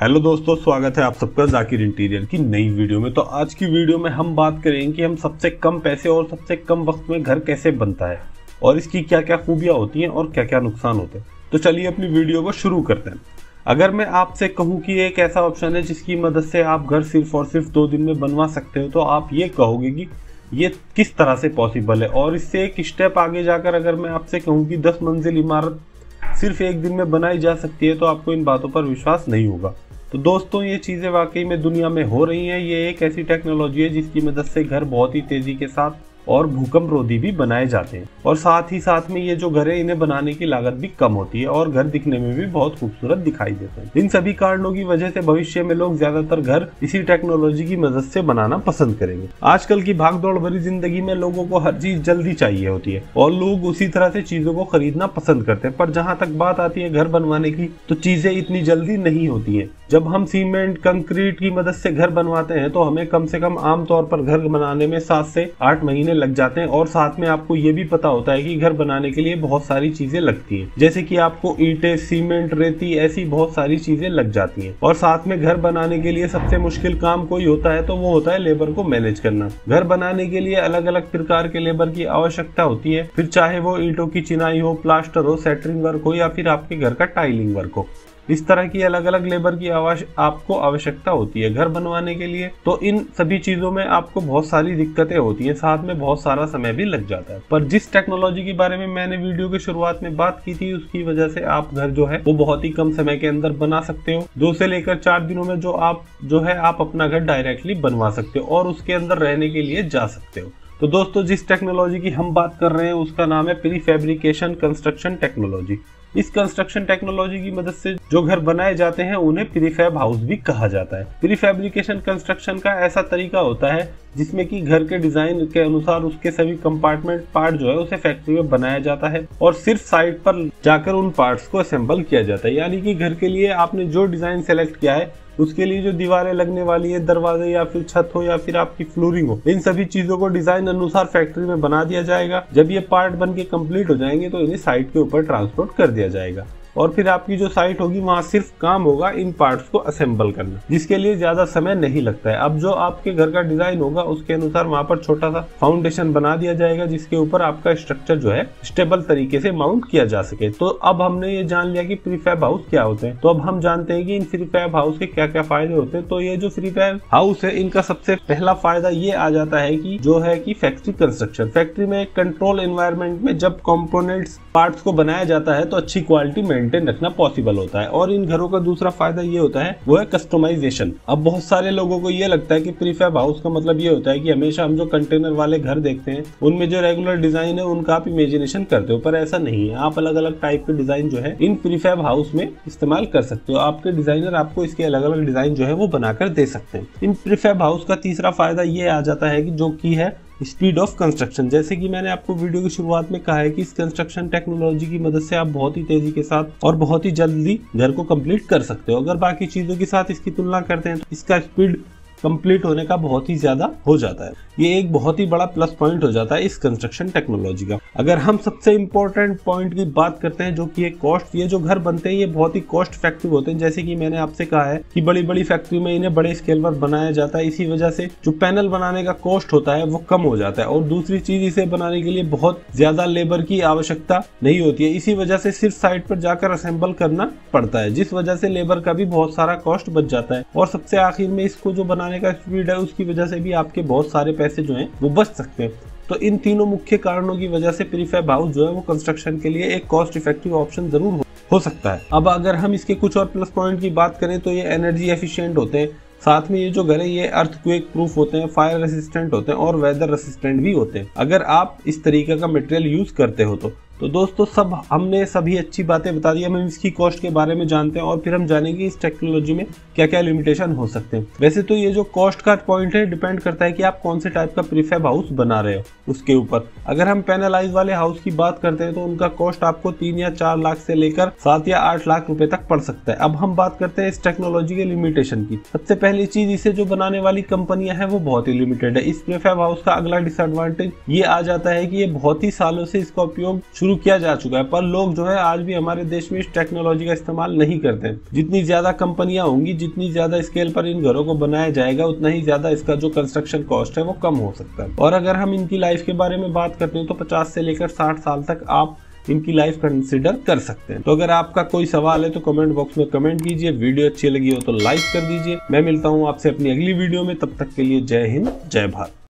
Hello दोस्तों, स्वागत है आप सबका जाकिर इंटीरियर की नई वीडियो में। तो आज की वीडियो में हम बात करेंगे कि हम सबसे कम पैसे और सबसे कम वक्त में घर कैसे बनता है और इसकी क्या क्या खूबियां होती हैं और क्या क्या नुकसान होते हैं। तो चलिए अपनी वीडियो को शुरू करते हैं। अगर मैं आपसे कहूं कि एक ऐसा ऑप्शन है जिसकी मदद से आप घर सिर्फ और सिर्फ 2 दिन में बनवा सकते हो, तो आप ये कहोगे कि ये किस तरह से पॉसिबल है। और इससे एक स्टेप आगे जाकर अगर मैं आपसे कहूँ कि 10 मंजिल इमारत सिर्फ एक दिन में बनाई जा सकती है, तो आपको इन बातों पर विश्वास नहीं होगा। तो दोस्तों, ये चीज़ें वाकई में दुनिया में हो रही हैं। ये एक ऐसी टेक्नोलॉजी है जिसकी मदद से घर बहुत ही तेज़ी के साथ और भूकंप रोधी भी बनाए जाते हैं। और साथ ही साथ में ये जो घर है, इन्हें बनाने की लागत भी कम होती है और घर दिखने में भी बहुत खूबसूरत दिखाई देते हैं। इन सभी कारणों की वजह से भविष्य में लोग ज्यादातर घर इसी टेक्नोलॉजी की मदद से बनाना पसंद करेंगे। आजकल की भागदौड़ भरी जिंदगी में लोगों को हर चीज जल्दी चाहिए होती है और लोग उसी तरह से चीजों को खरीदना पसंद करते हैं। पर जहाँ तक बात आती है घर बनवाने की, तो चीजें इतनी जल्दी नहीं होती है। जब हम सीमेंट कंक्रीट की मदद से घर बनवाते हैं तो हमें कम से कम आमतौर पर घर बनाने में 7 से 8 महीने लग जाते हैं। और साथ में आपको ये भी पता होता है कि घर बनाने के लिए बहुत सारी चीजें लगती हैं, जैसे कि आपको ईंटें, सीमेंट, रेती, ऐसी बहुत सारी चीजें लग जाती हैं। और साथ में घर बनाने के लिए सबसे मुश्किल काम कोई होता है तो वो होता है लेबर को मैनेज करना। घर बनाने के लिए अलग अलग प्रकार के लेबर की आवश्यकता होती है, फिर चाहे वो ईंटों की चिनाई हो, प्लास्टर हो, सेटरिंग वर्क हो या फिर आपके घर का टाइलिंग वर्क हो। इस तरह की अलग अलग लेबर की आपको आवश्यकता होती है घर बनवाने के लिए। तो इन सभी चीजों में आपको बहुत सारी दिक्कतें होती हैं, साथ में बहुत सारा समय भी लग जाता है। पर जिस टेक्नोलॉजी के बारे में मैंने वीडियो की शुरुआत में बात की थी, उसकी वजह से आप घर जो है वो बहुत ही कम समय के अंदर बना सकते हो। 2 से लेकर 4 दिनों में आप अपना घर डायरेक्टली बनवा सकते हो और उसके अंदर रहने के लिए जा सकते हो। तो दोस्तों, जिस टेक्नोलॉजी की हम बात कर रहे हैं उसका नाम है प्रीफैब्रिकेशन कंस्ट्रक्शन टेक्नोलॉजी। इस कंस्ट्रक्शन टेक्नोलॉजी की मदद से जो घर बनाए जाते हैं उन्हें प्रीफैब हाउस भी कहा जाता है। प्रीफैब्रिकेशन कंस्ट्रक्शन का ऐसा तरीका होता है जिसमें कि घर के डिजाइन के अनुसार उसके सभी कंपार्टमेंट पार्ट जो है उसे फैक्ट्री में बनाया जाता है और सिर्फ साइट पर जाकर उन पार्ट्स को असेंबल किया जाता है। यानी कि घर के लिए आपने जो डिजाइन सेलेक्ट किया है उसके लिए जो दीवारें लगने वाली है, दरवाजे या फिर छत हो या फिर आपकी फ्लोरिंग हो, इन सभी चीजों को डिजाइन अनुसार फैक्ट्री में बना दिया जाएगा। जब ये पार्ट बन के कंप्लीट हो जाएंगे तो इन्हें साइट के ऊपर ट्रांसपोर्ट कर दिया जाएगा और फिर आपकी जो साइट होगी वहां सिर्फ काम होगा इन पार्ट्स को असेंबल करना, जिसके लिए ज्यादा समय नहीं लगता है। अब जो आपके घर का डिजाइन होगा उसके अनुसार वहां पर छोटा सा फाउंडेशन बना दिया जाएगा जिसके ऊपर आपका स्ट्रक्चर जो है स्टेबल तरीके से माउंट किया जा सके। तो अब हमने ये जान लिया कि प्रीफैब हाउस क्या होते हैं। तो अब हम जानते हैं कि इन प्रीफैब हाउस के क्या क्या फायदे होते हैं। तो ये जो प्रीफैब हाउस है, इनका सबसे पहला फायदा ये आ जाता है कि जो है कि फैक्ट्री कंस्ट्रक्शन। फैक्ट्री में एक कंट्रोल एनवायरनमेंट में जब कंपोनेंट्स पार्ट्स को बनाया जाता है तो अच्छी क्वालिटी मेंटेन रखना पॉसिबल होता है। और इन घरों का दूसरा फायदा ये होता है वो है कस्टमाइजेशन। अब बहुत सारे लोगों को ये लगता है कि प्रीफैब हाउस का मतलब ये होता है कि हमेशा हम जो कंटेनर वाले घर देखते हैं उनमें जो रेगुलर डिजाइन है उनका आप इमेजिनेशन करते हो, पर ऐसा नहीं है। आप अलग अलग टाइप के डिजाइन जो है इन प्रीफैब हाउस में इस्तेमाल कर सकते हो। आपके डिजाइनर आपको इसके अलग अलग डिजाइन जो है वो बनाकर दे सकते हैं। इन प्रीफैब हाउस का तीसरा फायदा ये आ जाता है कि जो की है स्पीड ऑफ कंस्ट्रक्शन। जैसे कि मैंने आपको वीडियो की शुरुआत में कहा है कि इस कंस्ट्रक्शन टेक्नोलॉजी की मदद से आप बहुत ही तेजी के साथ और बहुत ही जल्दी घर को कंप्लीट कर सकते हो। अगर बाकी चीजों के साथ इसकी तुलना करते हैं तो इसका स्पीड कंप्लीट होने का बहुत ही ज्यादा हो जाता है। ये एक बहुत ही बड़ा प्लस पॉइंट हो जाता है इस कंस्ट्रक्शन टेक्नोलॉजी का। अगर हम सबसे इंपॉर्टेंट पॉइंट की बात करते हैं जो कि है कॉस्ट, ये जो घर बनते हैं ये बहुत ही कॉस्ट इफेक्टिव होते हैं। जैसे कि मैंने आपसे कहा है कि बड़ी बड़ी फैक्ट्री में इन्हें बड़े स्केल पर बनाया जाता है, इसी वजह से जो पैनल बनाने का कॉस्ट होता है वो कम हो जाता है। और दूसरी चीज, इसे बनाने के लिए बहुत ज्यादा लेबर की आवश्यकता नहीं होती है, इसी वजह से सिर्फ साइट पर जाकर असेंबल करना पड़ता है, जिस वजह से लेबर का भी बहुत सारा कॉस्ट बच जाता है। और सबसे आखिर में इसको जो बनाने का स्पीड है उसकी वजह से भी आपके बहुत सारे पैसे जो हैं वो बच सकते हैं। तो इन तीनों मुख्य कारणों की वजह से प्रीफैब हाउस जो है वो कंस्ट्रक्शन के लिए एक कॉस्ट इफेक्टिव ऑप्शन जरूर हो सकता है। अब अगर हम इसके कुछ और प्लस पॉइंट की बात करें तो ये एनर्जी एफिशिएंट होते हैं। साथ में ये जो घर है ये अर्थक्वेक प्रूफ होते हैं, फायर रेसिस्टेंट होते हैं और वेदर रेसिस्टेंट भी होते हैं अगर आप इस तरीके का मटेरियल यूज करते हो तो दोस्तों, हमने सभी अच्छी बातें बता दी। हम इसकी कॉस्ट के बारे में जानते हैं और फिर हम जानेंगे इस टेक्नोलॉजी में क्या क्या लिमिटेशन हो सकते हैं। वैसे तो ये जो कॉस्ट का पॉइंट है डिपेंड करता है कि आप कौन से टाइप का प्रीफैब हाउस बना रहे हो उसके ऊपर। अगर हम पैनलाइज वाले हाउस की बात करते हैं तो उनका कॉस्ट आपको 3 या 4 लाख से लेकर 7 या 8 लाख रुपए तक पड़ सकता है। अब हम बात करते हैं इस टेक्नोलॉजी के लिमिटेशन की। सबसे पहली चीज, इसे जो बनाने वाली कंपनियां हैं वो बहुत ही लिमिटेड है। इस प्रीफैब हाउस का अगला डिसएडवांटेज ये आ जाता है कि ये बहुत ही सालों से इसका उपयोग शुरू किया जा चुका है, पर लोग जो है आज भी हमारे देश में इस टेक्नोलॉजी का इस्तेमाल नहीं करते हैं। जितनी ज्यादा कंपनियां होंगी, जितनी ज्यादा स्केल पर इन घरों को बनाया जाएगा, उतना ही ज्यादा इसका जो कंस्ट्रक्शन कॉस्ट है वो कम हो सकता है। और अगर हम इनकी लाइफ के बारे में बात करते हैं तो 50 से लेकर 60 साल तक आप इनकी लाइफ कंसिडर कर सकते हैं। तो अगर आपका कोई सवाल है तो कमेंट बॉक्स में कमेंट कीजिए। वीडियो अच्छी लगी हो तो लाइक कर दीजिए। मैं मिलता हूं आपसे अपनी अगली वीडियो में, तब तक के लिए जय हिंद, जय भारत।